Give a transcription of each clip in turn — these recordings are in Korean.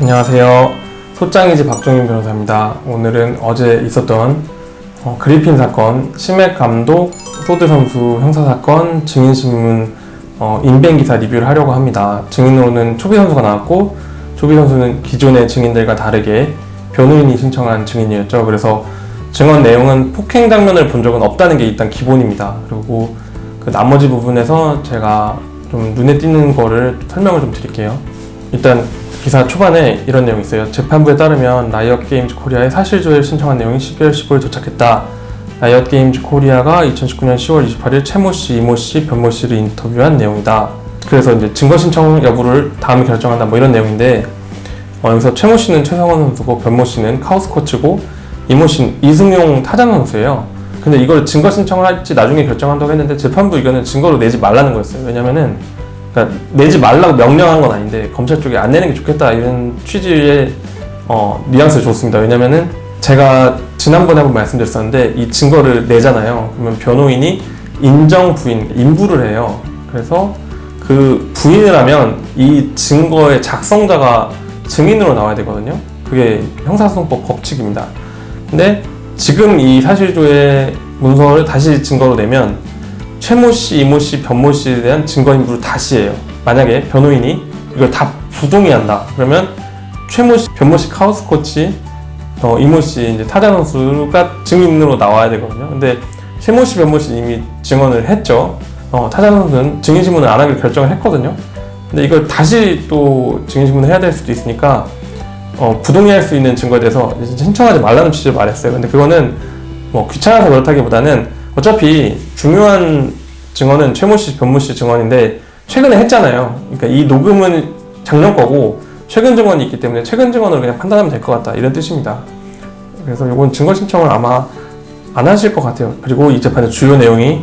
안녕하세요. 소장이지 박종인 변호사입니다. 오늘은 어제 있었던 그리핀 사건, 시맥 감독, 소드 선수 형사사건 증인신문 인벤기사 리뷰를 하려고 합니다. 증인으로는 초비 선수가 나왔고, 초비 선수는 기존의 증인들과 다르게 변호인이 신청한 증인이었죠. 그래서 증언 내용은 폭행 장면을 본 적은 없다는 게 일단 기본입니다. 그리고 그 나머지 부분에서 제가 좀 눈에 띄는 거를 설명을 좀 드릴게요. 일단 기사 초반에 이런 내용이 있어요. 재판부에 따르면 라이엇 게임즈 코리아에 사실조회를 신청한 내용이 12월 15일 도착했다. 라이엇 게임즈 코리아가 2019년 10월 28일 최모 씨, 이모 씨, 변모 씨를 인터뷰한 내용이다. 그래서 이제 증거 신청 여부를 다음에 결정한다, 뭐 이런 내용인데, 여기서 최모 씨는 최성원 선수고, 변모 씨는 카오스 코치고, 이모 씨는 이승용 타자 선수예요. 근데 이걸 증거 신청을 할지 나중에 결정한다고 했는데, 재판부 의견은 증거로 내지 말라는 거였어요. 왜냐면은 그러니까 내지 말라고 명령한 건 아닌데 검찰 쪽에 안 내는 게 좋겠다, 이런 취지의 뉘앙스를 줬습니다. 왜냐면은 제가 지난번에 한번 말씀드렸었는데, 이 증거를 내잖아요. 그러면 변호인이 인정 부인, 인부를 해요. 그래서 그 부인을 하면 이 증거의 작성자가 증인으로 나와야 되거든요. 그게 형사소송법 법칙입니다. 근데 지금 이 사실조회 문서를 다시 증거로 내면 최모 씨, 이모 씨, 변모 씨에 대한 증거 인부를 다시 해요. 만약에 변호인이 이걸 다 부동의한다, 그러면 최모 씨, 변모 씨 카우스 코치, 이모 씨 이제 타자 선수가 증인으로 나와야 되거든요. 근데 최모 씨, 변모 씨 이미 증언을 했죠. 타자 선수는 증인 신문을 안 하기로 결정을 했거든요. 근데 이걸 다시 또 증인 신문을 해야 될 수도 있으니까 부동의할 수 있는 증거에 대해서 신청하지 말라는 취지로 말했어요. 근데 그거는 뭐 귀찮아서 그렇다기보다는 어차피 중요한 증언은 최모 씨, 변모 씨 증언인데 최근에 했잖아요. 그러니까 이 녹음은 작년 거고 최근 증언이 있기 때문에 최근 증언으로 그냥 판단하면 될 것 같다, 이런 뜻입니다. 그래서 이건 증거 신청을 아마 안 하실 것 같아요. 그리고 이 재판의 주요 내용이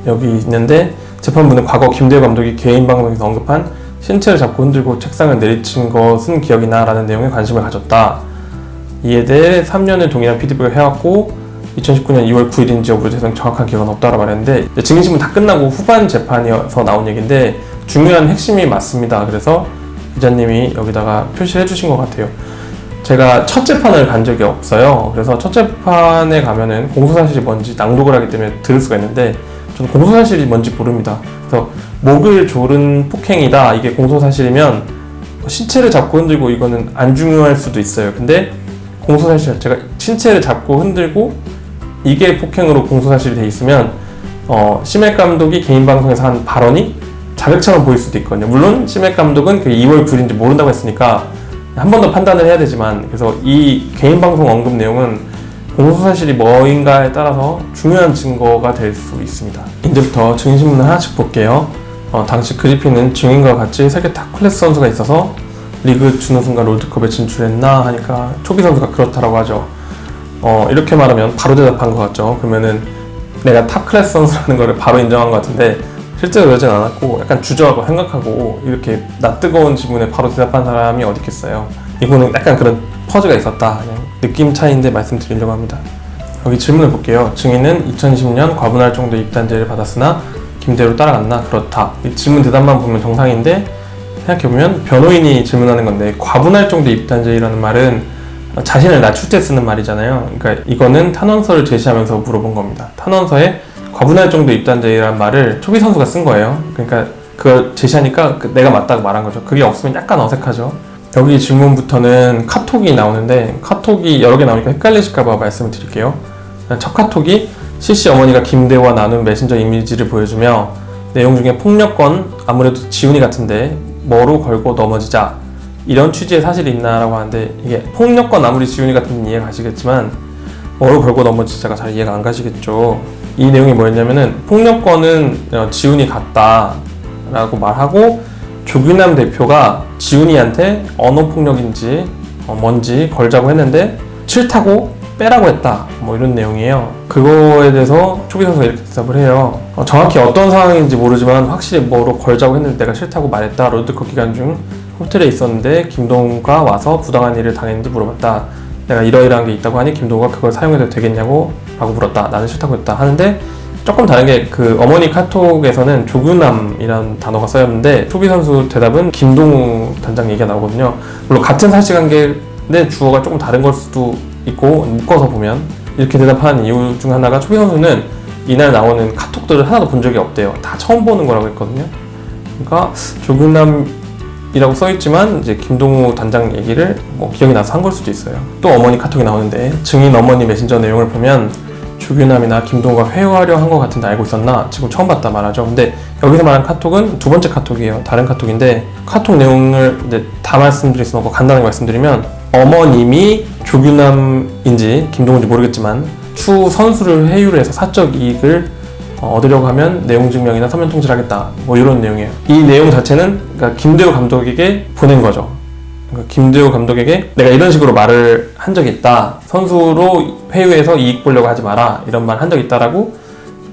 여기 있는데, 재판부는 과거 김대호 감독이 개인 방송에서 언급한 신체를 잡고 흔들고 책상을 내리친 것은 기억이 나 라는 내용에 관심을 가졌다. 이에 대해 3년을 동일한 피드백을 해왔고 2019년 2월 9일인지 여부에 대해서는 정확한 기억은 없다고 말했는데, 증인신문 다 끝나고 후반 재판이어서 나온 얘기인데 중요한 핵심이 맞습니다. 그래서 기자님이 여기다가 표시해 주신 것 같아요. 제가 첫 재판을 간 적이 없어요. 그래서 첫 재판에 가면은 공소사실이 뭔지 낭독을 하기 때문에 들을 수가 있는데, 저는 공소사실이 뭔지 모릅니다. 그래서 목을 조른 폭행이다, 이게 공소사실이면 신체를 잡고 흔들고 이거는 안 중요할 수도 있어요. 근데 공소사실 자체가 신체를 잡고 흔들고 이게 폭행으로 공소사실이 돼 있으면 시맥 감독이 개인 방송에서 한 발언이 자백처럼 보일 수도 있거든요. 물론 시맥 감독은 그 2월 9일인지 모른다고 했으니까 한 번 더 판단을 해야 되지만, 그래서 이 개인 방송 언급 내용은 공소사실이 뭐인가에 따라서 중요한 증거가 될 수 있습니다. 이제부터 증인신문을 하나씩 볼게요. 당시 그리핀은 증인과 같이 세계 탑 클래스 선수가 있어서 리그 준우승과 롤드컵에 진출했나 하니까 초비 선수가 그렇다라고 하죠. 이렇게 말하면 바로 대답한 것 같죠. 그러면은 내가 탑 클래스 선수라는 거를 바로 인정한 것 같은데, 실제로 그러진 않았고 약간 주저하고 생각하고 이렇게 낯뜨거운 질문에 바로 대답한 사람이 어디 있겠어요. 이거는 약간 그런 퍼즐가 있었다, 그냥 느낌 차이인데 말씀드리려고 합니다. 여기 질문을 볼게요. 증인은 2020년 과분할 정도의 입단제를 받았으나 김대호를 따라갔나? 그렇다. 이 질문 대답만 보면 정상인데, 생각해보면 변호인이 질문하는 건데, 과분할 정도의 입단제라는 말은 자신을 낮출 때 쓰는 말이잖아요. 그러니까 이거는 탄원서를 제시하면서 물어본 겁니다. 탄원서에 과분할 정도 입단제라는 말을 초비 선수가 쓴 거예요. 그러니까 그걸 제시하니까 내가 맞다고 말한 거죠. 그게 없으면 약간 어색하죠. 여기 질문부터는 카톡이 나오는데, 카톡이 여러 개 나오니까 헷갈리실까봐 말씀을 드릴게요. 첫 카톡이 CC 어머니가 김대호와 나눈 메신저 이미지를 보여주며, 내용 중에 폭력건 아무래도 지훈이 같은데 뭐로 걸고 넘어지자, 이런 취지의 사실이 있나 라고 하는데, 이게 폭력건 아무리 지훈이 같은 이해가 가시겠지만 뭐로 걸고 넘어지자가 잘 이해가 안 가시겠죠. 이 내용이 뭐였냐면은, 폭력건은 지훈이 같다 라고 말하고 조규남 대표가 지훈이한테 언어폭력인지 뭔지 걸자고 했는데 싫다고 빼라고 했다, 뭐 이런 내용이에요. 그거에 대해서 초비 선수가 이렇게 대답을 해요. 정확히 어떤 상황인지 모르지만 확실히 뭐로 걸자고 했는데 내가 싫다고 말했다. 롤드컵 기간 중 호텔에 있었는데 김동우가 와서 부당한 일을 당했는지 물어봤다. 내가 이러이러한 게 있다고 하니 김동우가 그걸 사용해도 되겠냐고 라고 물었다. 나는 싫다고 했다 하는데, 조금 다른 게 그 어머니 카톡에서는 조규남이라는 단어가 쓰였는데 초비 선수 대답은 김동우 단장 얘기가 나오거든요. 물론 같은 사실관계인데 주어가 조금 다른 걸 수도 있고 묶어서 보면 이렇게 대답하는 이유 중 하나가 초비 선수는 이날 나오는 카톡들을 하나도 본 적이 없대요. 다 처음 보는 거라고 했거든요. 그러니까 조규남이라고 써있지만 이제 김동우 단장 얘기를 뭐 기억이 나서 한 걸 수도 있어요. 또 어머니 카톡이 나오는데 증인 어머니 메신저 내용을 보면 조규남이나 김동우가 회유하려 한 것 같은데 알고 있었나? 지금 처음 봤다 말하죠. 근데 여기서 말한 카톡은 두 번째 카톡이에요. 다른 카톡인데 카톡 내용을 이제 다 말씀드릴 수는 없고 간단하게 말씀드리면 어머님이 조규남인지 김동우인지 모르겠지만 추 선수를 회유를 해서 사적 이익을 얻으려고 하면 내용 증명이나 서면 통지를 하겠다. 뭐 이런 내용이에요. 이 내용 자체는 그러니까 김대호 감독에게 보낸 거죠. 그러니까 김대호 감독에게 내가 이런 식으로 말을 한 적이 있다. 선수로 회유해서 이익 보려고 하지 마라. 이런 말 한 적이 있다라고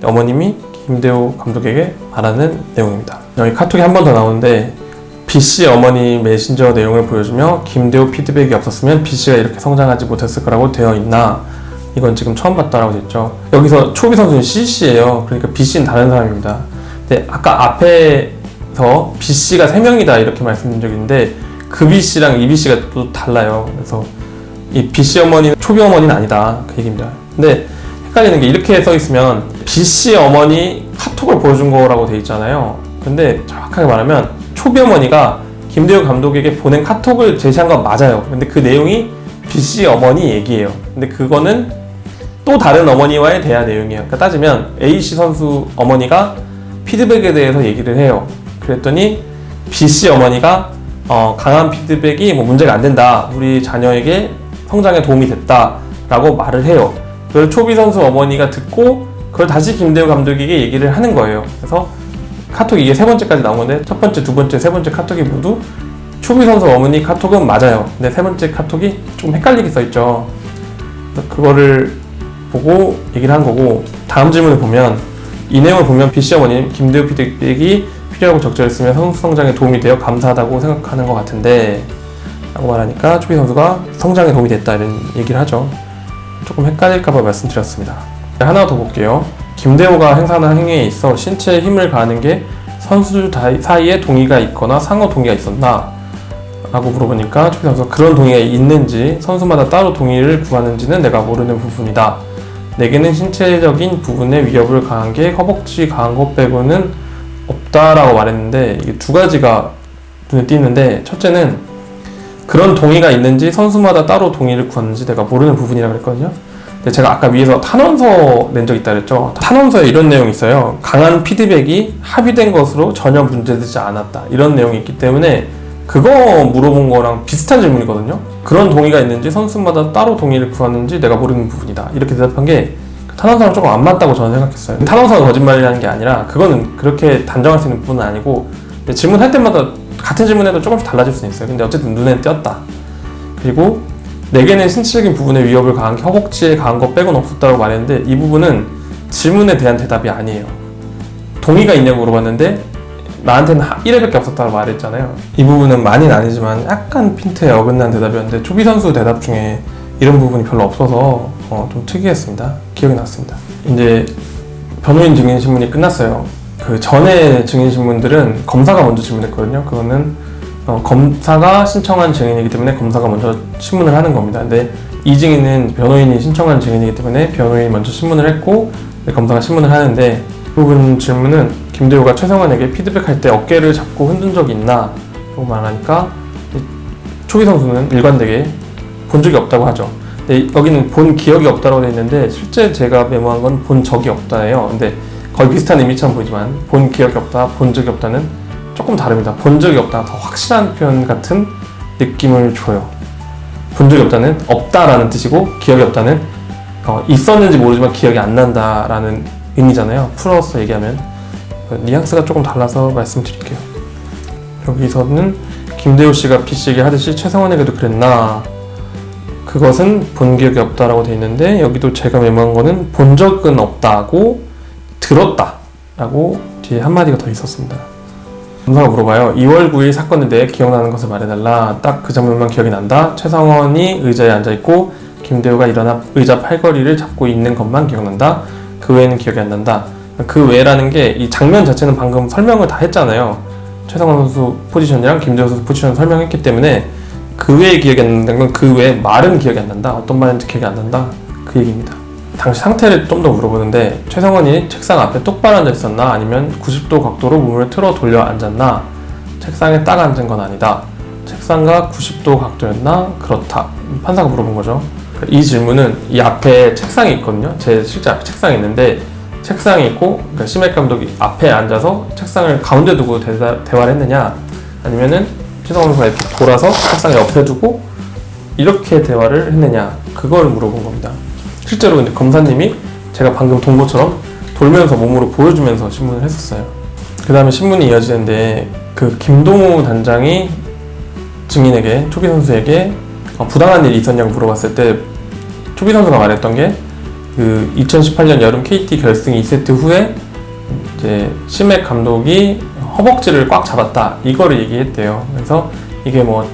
어머님이 김대호 감독에게 말하는 내용입니다. 여기 카톡이 한 번 더 나오는데 B씨 어머니 메신저 내용을 보여주며 김대호 피드백이 없었으면 B씨가 이렇게 성장하지 못했을 거라고 되어 있나? 이건 지금 처음 봤다라고 됐죠. 여기서 초비 선수는 C씨예요. 그러니까 B씨는 다른 사람입니다. 근데 아까 앞에서 B씨가 3명이다 이렇게 말씀드린 적이 있는데 그 B씨랑 이 B씨가 또 달라요. 그래서 이 B씨 어머니는 초비 어머니는 아니다 그 얘기입니다. 근데 헷갈리는 게 이렇게 써 있으면 B씨 어머니 카톡을 보여준 거라고 돼 있잖아요. 근데 정확하게 말하면 초비 어머니가 김대호 감독에게 보낸 카톡을 제시한 건 맞아요. 근데 그 내용이 B씨 어머니 얘기예요. 근데 그거는 또 다른 어머니와의 대화 내용이에요. 그러니까 따지면 A씨 선수 어머니가 피드백에 대해서 얘기를 해요. 그랬더니 B씨 어머니가 강한 피드백이 뭐 문제가 안 된다. 우리 자녀에게 성장에 도움이 됐다. 라고 말을 해요. 그걸 초비 선수 어머니가 듣고 그걸 다시 김대호 감독에게 얘기를 하는 거예요. 그래서 카톡이 이게 3번째까지 나온 건데 첫 번째, 두 번째, 세 번째 카톡이 모두 초비 선수 어머니 카톡은 맞아요. 근데 세 번째 카톡이 좀 헷갈리게 써있죠. 그거를 보고 얘기를 한 거고 다음 질문을 보면 이 내용을 보면 B씨 어머니는 김대호 피드백이 필요하고 적절했으면 선수 성장에 도움이 되어 감사하다고 생각하는 것 같은데 라고 말하니까 초비 선수가 성장에 도움이 됐다 이런 얘기를 하죠. 조금 헷갈릴까봐 말씀드렸습니다. 하나 더 볼게요. 김대호가 행사하는 행위에 있어 신체에 힘을 가하는 게 선수들 사이에 동의가 있거나 상호 동의가 있었나? 라고 물어보니까 초비 선수가 그런 동의가 있는지 선수마다 따로 동의를 구하는지는 내가 모르는 부분이다. 내게는 신체적인 부분에 위협을 가한 게 허벅지 가한 것 빼고는 없다라고 말했는데 이게 두 가지가 눈에 띄는데 첫째는 그런 동의가 있는지 선수마다 따로 동의를 구하는지 내가 모르는 부분이라고 그랬거든요. 근데 제가 아까 위에서 탄원서 낸 적 있다 그랬죠. 탄원서에 이런 내용이 있어요. 강한 피드백이 합의된 것으로 전혀 문제되지 않았다. 이런 내용이 있기 때문에 그거 물어본 거랑 비슷한 질문이거든요. 그런 동의가 있는지 선수마다 따로 동의를 구하는지 내가 모르는 부분이다. 이렇게 대답한 게 탄원서랑 조금 안 맞다고 저는 생각했어요. 탄원서가 거짓말이라는 게 아니라 그거는 그렇게 단정할 수 있는 부분은 아니고 질문할 때마다 같은 질문에도 조금씩 달라질 수는 있어요. 근데 어쨌든 눈에 띄었다. 그리고 내게는 신체적인 부분에 위협을 가한 게 허벅지에 가한 것 빼고는 없었다고 말했는데 이 부분은 질문에 대한 대답이 아니에요. 동의가 있냐고 물어봤는데 나한테는 1회밖에 없었다고 말했잖아요. 이 부분은 많이는 아니지만 약간 핀트에 어긋난 대답이었는데 초비 선수 대답 중에 이런 부분이 별로 없어서 좀 특이했습니다. 기억이 났습니다. 이제 변호인 증인신문이 끝났어요. 그 전에 증인신문들은 검사가 먼저 질문했거든요. 그거는 검사가 신청한 증인이기 때문에 검사가 먼저 신문을 하는 겁니다. 근데 이 증인은 변호인이 신청한 증인이기 때문에 변호인이 먼저 신문을 했고 검사가 신문을 하는데 이 부분 질문은 김대호가 최성환에게 피드백할 때 어깨를 잡고 흔든 적이 있나? 라고 말하니까 초비 선수는 일관되게 본 적이 없다고 하죠. 근데 여기는 본 기억이 없다고 되어 있는데 실제 제가 메모한 건 본 적이 없다예요. 근데 거의 비슷한 의미처럼 보이지만 본 기억이 없다, 본 적이 없다는 조금 다릅니다. 본 적이 없다, 더 확실한 표현 같은 느낌을 줘요. 본 적이 없다는 없다라는 뜻이고 기억이 없다는 있었는지 모르지만 기억이 안 난다라는 의미잖아요. 풀어서 얘기하면 뉘앙스가 조금 달라서 말씀드릴게요. 여기서는 김대호 씨가 B씨에게 하듯이 최성원에게도 그랬나? 그것은 본 기억이 없다라고 돼 있는데 여기도 제가 메모한 거는 본 적은 없다고 들었다 라고 뒤에 한마디가 더 있었습니다. 검사가 물어봐요. 2월 9일 사건에 대해 기억나는 것을 말해달라. 딱 그 장면만 기억이 난다. 최성원이 의자에 앉아있고 김대호가 일어나 의자 팔걸이를 잡고 있는 것만 기억난다. 그 외에는 기억이 안 난다. 그 외라는 게 이 장면 자체는 방금 설명을 다 했잖아요. 최성원 선수 포지션이랑 김대호 선수 포지션 설명했기 때문에 그 외에 기억이 안 난다는 건 그 외에 말은 기억이 안 난다. 어떤 말인지 기억이 안 난다. 그 얘기입니다. 당시 상태를 좀 더 물어보는데 최성원이 책상 앞에 똑바로 앉아 있었나 아니면 90도 각도로 몸을 틀어 돌려 앉았나? 책상에 딱 앉은 건 아니다. 책상과 90도 각도였나? 그렇다. 판사가 물어본 거죠. 이 질문은 이 앞에 책상이 있거든요. 제 실제 앞에 책상이 있는데 책상이 있고 그러니까 심혁 감독이 앞에 앉아서 책상을 가운데 두고 대화를 했느냐 아니면은 최성원 선수가 이렇게 돌아서 책상 옆에 두고 이렇게 대화를 했느냐 그걸 물어본 겁니다. 실제로 근데 검사님이 제가 방금 본 것처럼 돌면서 몸으로 보여주면서 신문을 했었어요. 그 다음에 신문이 이어지는데 그 김동우 단장이 증인에게 초비 선수에게 부당한 일이 있었냐고 물어봤을 때 초비 선수가 말했던 게 그 2018년 여름 KT 결승 2세트 후에 이제 심혁 감독이 허벅지를 꽉 잡았다 이거를 얘기했대요. 그래서 이게 뭐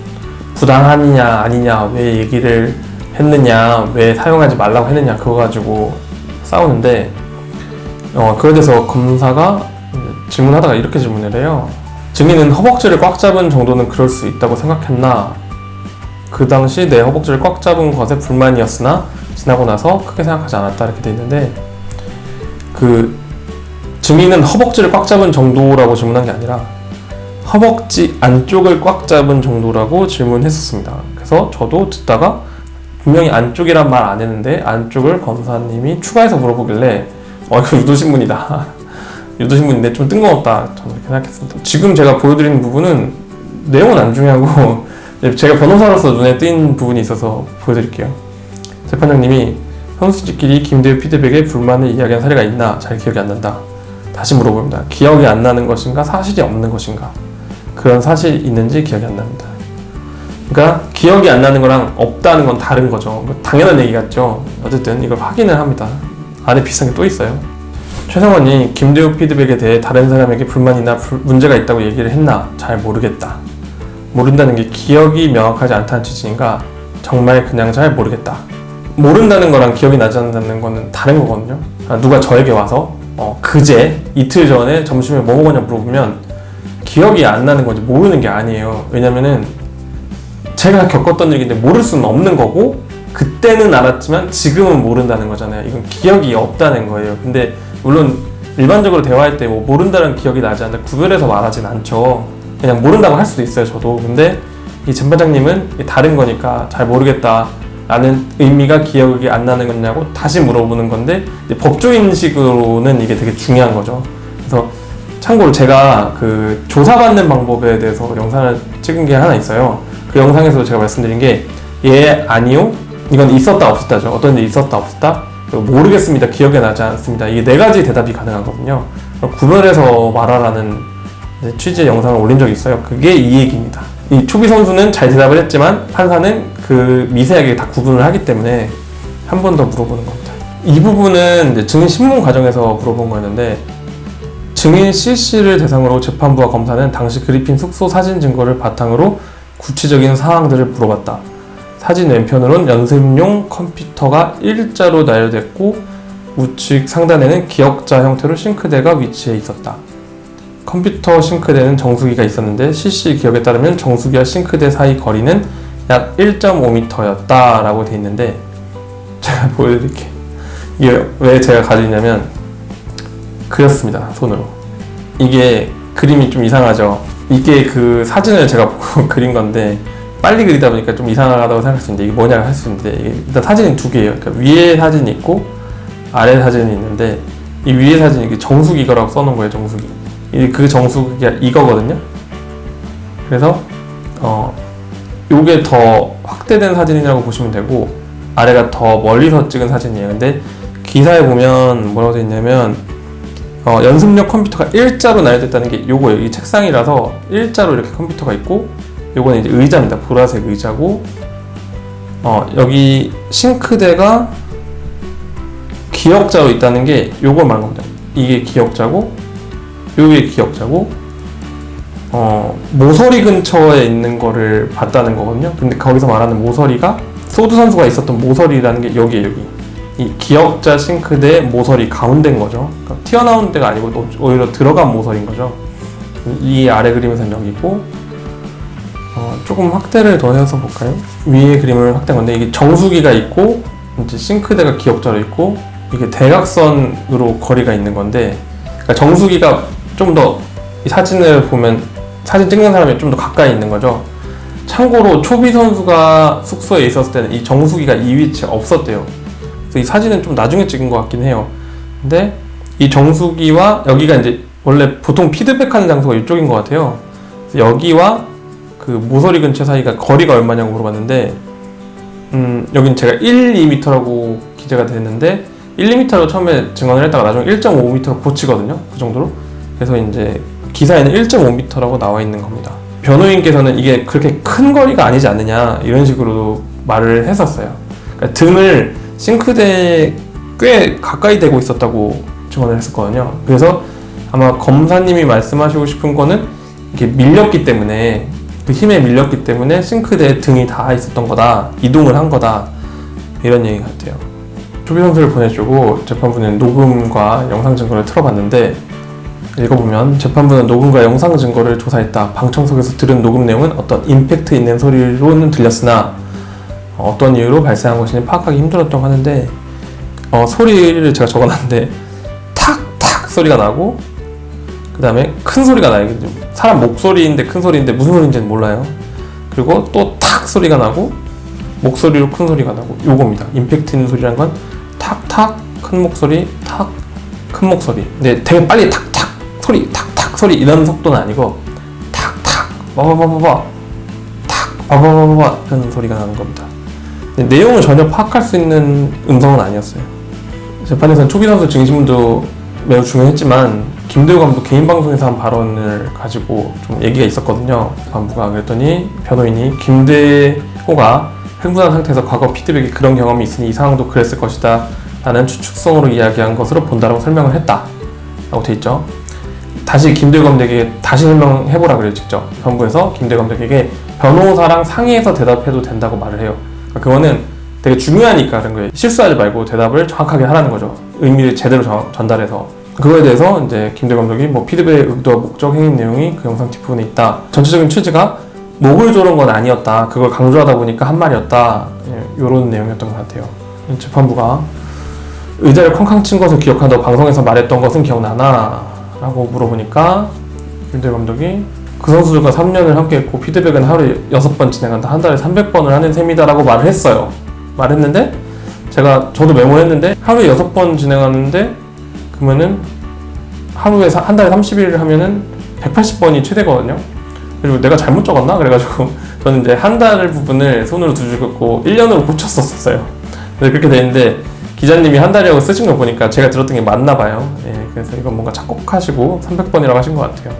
부당하느냐 아니냐 왜 얘기를 했느냐 왜 사용하지 말라고 했느냐 그거 가지고 싸우는데 그에 대해서 검사가 질문하다가 이렇게 질문을 해요. 증인은 허벅지를 꽉 잡은 정도는 그럴 수 있다고 생각했나? 그 당시 내 허벅지를 꽉 잡은 것에 불만이었으나 지나고 나서 크게 생각하지 않았다 이렇게 돼 있는데 그 증인은 허벅지를 꽉 잡은 정도라고 질문한 게 아니라 허벅지 안쪽을 꽉 잡은 정도라고 질문했었습니다. 그래서 저도 듣다가 분명히 안쪽이란 말 안 했는데 안쪽을 검사님이 추가해서 물어보길래 이거 유도신문이다. 유도신문인데 좀 뜬금없다. 저는 이렇게 생각했습니다. 지금 제가 보여드리는 부분은 내용은 안 중요하고 제가 변호사로서 눈에 띈 부분이 있어서 보여드릴게요. 재판장님이 선수들끼리 김대우 피드백에 불만을 이야기한 사례가 있나? 잘 기억이 안 난다. 다시 물어봅니다. 기억이 안 나는 것인가? 사실이 없는 것인가? 그런 사실이 있는지 기억이 안 납니다. 그러니까 기억이 안 나는 거랑 없다는 건 다른 거죠. 당연한 얘기 같죠. 어쨌든 이걸 확인을 합니다. 안에 비슷한 게 또 있어요. 최성원이 김대우 피드백에 대해 다른 사람에게 불만이나 문제가 있다고 얘기를 했나? 잘 모르겠다. 모른다는 게 기억이 명확하지 않다는 취지인가? 정말 그냥 잘 모르겠다. 모른다는 거랑 기억이 나지 않는다는 거는 다른 거거든요. 누가 저에게 와서 그제 이틀 전에 점심에 뭐 먹었냐 물어보면 기억이 안 나는 거지 모르는 게 아니에요. 왜냐면은 제가 겪었던 일인데 모를 수는 없는 거고 그때는 알았지만 지금은 모른다는 거잖아요. 이건 기억이 없다는 거예요. 근데 물론 일반적으로 대화할 때 뭐 모른다는 기억이 나지 않는다 구별해서 말하진 않죠. 그냥 모른다고 할 수도 있어요. 저도. 근데 이 재판장님은 다른 거니까 잘 모르겠다 라는 의미가 기억이 안 나는 거냐고 다시 물어보는 건데 법조인식으로는 이게 되게 중요한 거죠. 그래서 참고로 제가 그 조사받는 방법에 대해서 영상을 찍은 게 하나 있어요. 그 영상에서 제가 말씀드린 게 예, 아니요, 이건 있었다 없었다죠. 어떤 일이 있었다 없었다, 모르겠습니다, 기억이 나지 않습니다. 이게 네 가지 대답이 가능하거든요. 구별해서 말하라는 취지의 영상을 올린 적이 있어요. 그게 이 얘기입니다. 이 초비 선수는 잘 대답을 했지만 판사는 그 미세하게 다 구분을 하기 때문에 한 번 더 물어보는 겁니다. 이 부분은 이제 증인 신문 과정에서 물어본 거였는데 증인 C씨를 대상으로 재판부와 검사는 당시 그리핀 숙소 사진 증거를 바탕으로 구체적인 상황들을 물어봤다. 사진 왼편으론 연습용 컴퓨터가 일자로 나열됐고 우측 상단에는 기역자 형태로 싱크대가 위치해 있었다. 컴퓨터 싱크대는 정수기가 있었는데 C씨 기억에 따르면 정수기와 싱크대 사이 거리는 약 1.5m였다 라고 돼 있는데 제가 보여드릴게요. 이게 왜 제가 가지고 있냐면 그렸습니다, 손으로. 이게 그림이 좀 이상하죠. 이게 그 사진을 제가 보고 그린 건데 빨리 그리다 보니까 좀 이상하다고 생각할 수 있는데 이게 뭐냐고 할 수 있는데 이게 일단 사진이 두 개예요. 그러니까 위에 사진이 있고 아래 사진이 있는데 이 위에 사진이 이게 정수기거라고 써놓은 거예요. 정수기. 그 정수기가 이거거든요. 그래서 요게 더 확대된 사진이라고 보시면 되고 아래가 더 멀리서 찍은 사진이에요. 근데 기사에 보면 뭐라고 되어 있냐면 연습용 컴퓨터가 일자로 나열됐다는 게 요거예요. 이 책상이라서 일자로 이렇게 컴퓨터가 있고 요거는 이제 의자입니다. 보라색 의자고 여기 싱크대가 기역자로 있다는 게 요걸 말하는 겁니다. 이게 기역자고 요게 기역자고 모서리 근처에 있는 거를 봤다는 거거든요. 근데 거기서 말하는 모서리가 소두 선수가 있었던 모서리라는 게 여기에요. 여기 이 기역자 싱크대 모서리 가운데인 거죠. 그러니까 튀어나온 데가 아니고 오히려 들어간 모서리인 거죠. 이 아래 그림에서는 여기고, 조금 확대를 더 해서 볼까요? 위에 그림을 확대한 건데, 이게 정수기가 있고 이제 싱크대가 기역자로 있고, 이게 대각선으로 거리가 있는 건데, 그러니까 정수기가 좀 더 이 사진을 보면 사진 찍는 사람이 좀 더 가까이 있는 거죠. 참고로 초비 선수가 숙소에 있었을 때는 이 정수기가 이 위치에 없었대요. 그래서 이 사진은 좀 나중에 찍은 것 같긴 해요. 근데 이 정수기와 여기가 이제 원래 보통 피드백하는 장소가 이쪽인 것 같아요. 그래서 여기와 그 모서리 근처 사이가 거리가 얼마냐고 물어봤는데, 여긴 제가 1, 2m라고 기재가 됐는데 1, 2m로 처음에 증언을 했다가 나중에 1.5m로 고치거든요. 그 정도로. 그래서 이제 기사에는 1.5m라고 나와 있는 겁니다. 변호인께서는 이게 그렇게 큰 거리가 아니지 않느냐 이런 식으로 말을 했었어요. 그러니까 등을 싱크대에 꽤 가까이 대고 있었다고 증언을 했었거든요. 그래서 아마 검사님이 말씀하시고 싶은 거는 이게 밀렸기 때문에, 그 힘에 밀렸기 때문에 싱크대에 등이 닿아 있었던 거다, 이동을 한 거다, 이런 얘기 같아요. 초비 선수를 보내주고 재판부는 녹음과 영상 증거를 틀어봤는데, 읽어보면 재판부는 녹음과 영상 증거를 조사했다. 방청석에서 들은 녹음 내용은 어떤 임팩트 있는 소리로는 들렸으나 어떤 이유로 발생한 것인지 파악하기 힘들었다고 하는데, 소리를 제가 적어놨는데 탁탁 소리가 나고, 그 다음에 큰 소리가 나요. 사람 목소리인데 큰 소리인데 무슨 소리인지는 몰라요. 그리고 또 탁 소리가 나고 목소리로 큰 소리가 나고, 요겁니다. 임팩트 있는 소리란 건 탁탁 큰 목소리, 탁 큰 목소리. 근데 되게 빨리 탁탁 소리, 탁탁 소리 이런 속도는 아니고 탁탁 바바바바바 탁 바바바바바 이런 소리가 나는 겁니다. 근데 내용을 전혀 파악할 수 있는 음성은 아니었어요. 재판에서는 초비 선수 증신문도 매우 중요했지만 김대호 감독 개인 방송에서 한 발언을 가지고 좀 얘기가 있었거든요. 재판부가 그랬더니 변호인이 김대호가 흥분한 상태에서 과거 피드백에 그런 경험이 있으니 이 상황도 그랬을 것이다 라는 추측성으로 이야기한 것으로 본다라고 설명을 했다 라고 돼 있죠. 다시 김대호 감독에게 다시 설명해보라 그래요. 직접 법원부에서 김대호 감독에게 변호사랑 상의해서 대답해도 된다고 말을 해요. 그러니까 그거는 되게 중요하니까 그런 거예요. 실수하지 말고 대답을 정확하게 하라는 거죠. 의미를 제대로 전달해서. 그거에 대해서 이제 김대호 감독이 뭐 피드백의 의도와 목적, 행위 내용이 그 영상 뒷부분에 있다. 전체적인 취지가 목을 조른 건 아니었다. 그걸 강조하다 보니까 한 말이었다. 이런 내용이었던 것 같아요. 재판부가 의자를 쾅쾅 친 것을 기억한다고 방송에서 말했던 것은 기억나나? 라고 물어보니까 김대호 감독이 그 선수들과 3년을 함께 했고 피드백은 하루에 6번 진행한다. 한 달에 300번을 하는 셈이다 라고 말을 했어요. 말했는데 저도 메모했는데 하루에 6번 진행하는데 그러면은 하루에 한 달에 30일을 하면은 180번이 최대거든요. 그리고 내가 잘못 적었나? 그래가지고 저는 이제 한 달 부분을 손으로 두들겼고 1년으로 고쳤었어요. 그래서 그렇게 되는데 기자님이 한 달이라고 쓰신 거 보니까 제가 들었던 게 맞나 봐요. 예, 그래서 이건 뭔가 착곡하시고 300번이라고 하신 것 같아요.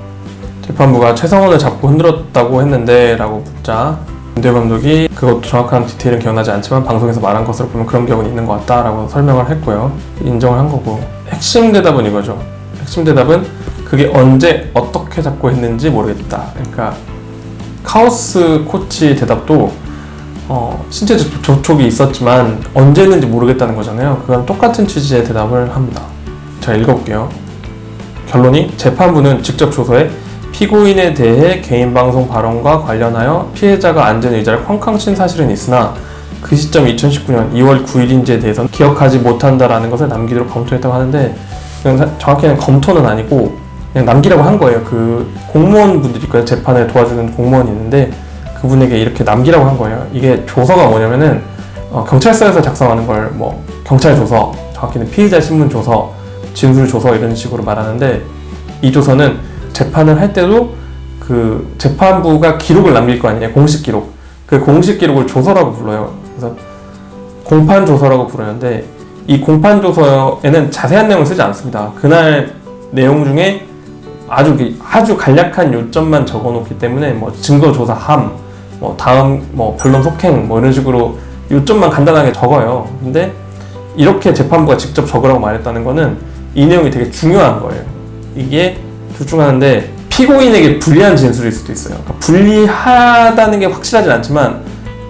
재판부가 최성원을 잡고 흔들었다고 했는데 라고 묻자 김대호 감독이 그것도 정확한 디테일은 기억나지 않지만 방송에서 말한 것으로 보면 그런 경우는 있는 것 같다 라고 설명을 했고요. 인정을 한 거고, 핵심 대답은 이거죠. 핵심 대답은 그게 언제 어떻게 잡고 했는지 모르겠다. 그러니까 카오스 코치 대답도 신체 접촉이 있었지만 언제 했는지 모르겠다는 거잖아요. 그건 똑같은 취지의 대답을 합니다. 자, 읽어볼게요. 결론이 재판부는 직접 조서에 피고인에 대해 개인 방송 발언과 관련하여 피해자가 앉은 의자를 쾅쾅 친 사실은 있으나 그 시점 2019년 2월 9일인지에 대해서는 기억하지 못한다라는 것을 남기도록 검토했다고 하는데, 정확히는 검토는 아니고 그냥 남기라고 한 거예요. 그 공무원분들이 있거든요. 재판을 도와주는 공무원이 있는데 그분에게 이렇게 남기라고 한 거예요. 이게 조서가 뭐냐면은 경찰서에서 작성하는 걸 뭐 경찰 조서, 정확히는 피의자 신문 조서, 진술 조서 이런 식으로 말하는데, 이 조서는 재판을 할 때도 그 재판부가 기록을 남길 거 아니에요. 공식 기록. 그 공식 기록을 조서라고 불러요. 그래서 공판 조서라고 부르는데, 이 공판 조서에는 자세한 내용을 쓰지 않습니다. 그날 내용 중에 아주 간략한 요점만 적어놓기 때문에 뭐 증거 조사함, 뭐 다음 뭐 변론 속행 뭐 이런 식으로 요점만 간단하게 적어요. 근데 이렇게 재판부가 직접 적으라고 말했다는 거는 이 내용이 되게 중요한 거예요. 이게 둘 중 하나인데 피고인에게 불리한 진술일 수도 있어요. 그러니까 불리하다는 게 확실하진 않지만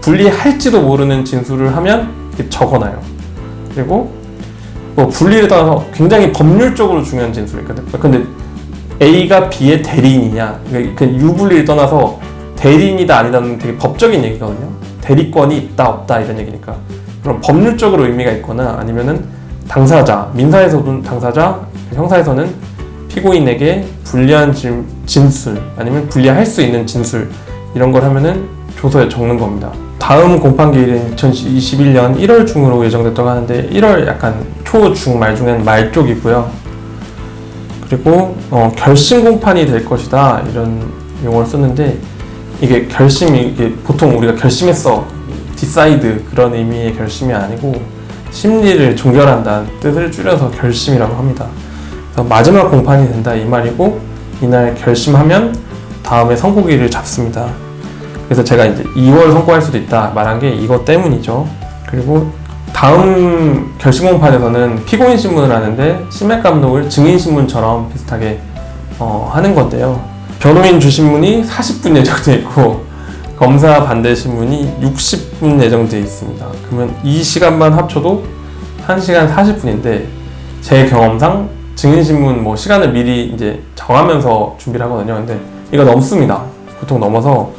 불리할지도 모르는 진술을 하면 이렇게 적어놔요. 그리고 뭐 분리를 떠나서 굉장히 법률적으로 중요한 진술이거든. 근데 A가 B의 대리인이냐, 그 유분리를 떠나서 대리인이다 아니다는 되게 법적인 얘기거든요. 대리권이 있다 없다 이런 얘기니까. 그럼 법률적으로 의미가 있거나 아니면은 당사자, 민사에서는 당사자, 형사에서는 피고인에게 불리한 진술 아니면 불리할 수 있는 진술 이런 걸 하면은 조서에 적는 겁니다. 다음 공판기일은 2021년 1월 중으로 예정됐다고 하는데 1월 약간 초, 중, 말 중엔 말 쪽이고요. 그리고 결심 공판이 될 것이다 이런 용어를 썼는데 이게 결심이 이게 보통 우리가 결심했어 decide 그런 의미의 결심이 아니고 심리를 종결한다는 뜻을 줄여서 결심이라고 합니다. 그래서 마지막 공판이 된다 이 말이고 이날 결심하면 다음에 선고기를 잡습니다. 그래서 제가 이제 2월 선고할 수도 있다 말한 게 이것 때문이죠. 그리고 다음 결심 공판에서는 피고인 신문을 하는데 심핵 감독을 증인 신문처럼 비슷하게 하는 건데요. 변호인 주신문이 40분 예정돼 있고 검사 반대 신문이 60분 예정돼 있습니다. 그러면 이 시간만 합쳐도 1시간 40분인데 제 경험상 증인 신문 뭐 시간을 미리 이제 정하면서 준비를 하거든요. 근데 이거 넘습니다. 보통 넘어서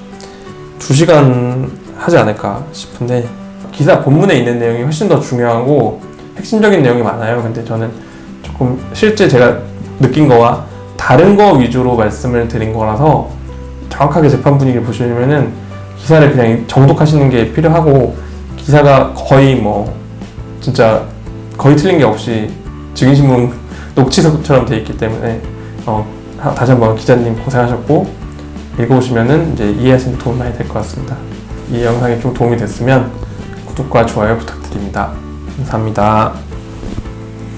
2시간 하지 않을까 싶은데 기사 본문에 있는 내용이 훨씬 더 중요하고 핵심적인 내용이 많아요. 근데 저는 조금 실제 제가 느낀 거와 다른 거 위주로 말씀을 드린 거라서 정확하게 재판 분위기를 보시려면은 기사를 그냥 정독하시는 게 필요하고 기사가 거의 뭐 진짜 거의 틀린 게 없이 증인신문 녹취서처럼 돼 있기 때문에 다시 한번 기자님 고생하셨고 읽어보시면은 이제 이해하시는 데 도움이 많이 될 것 같습니다. 이 영상이 좀 도움이 됐으면 구독과 좋아요 부탁드립니다. 감사합니다.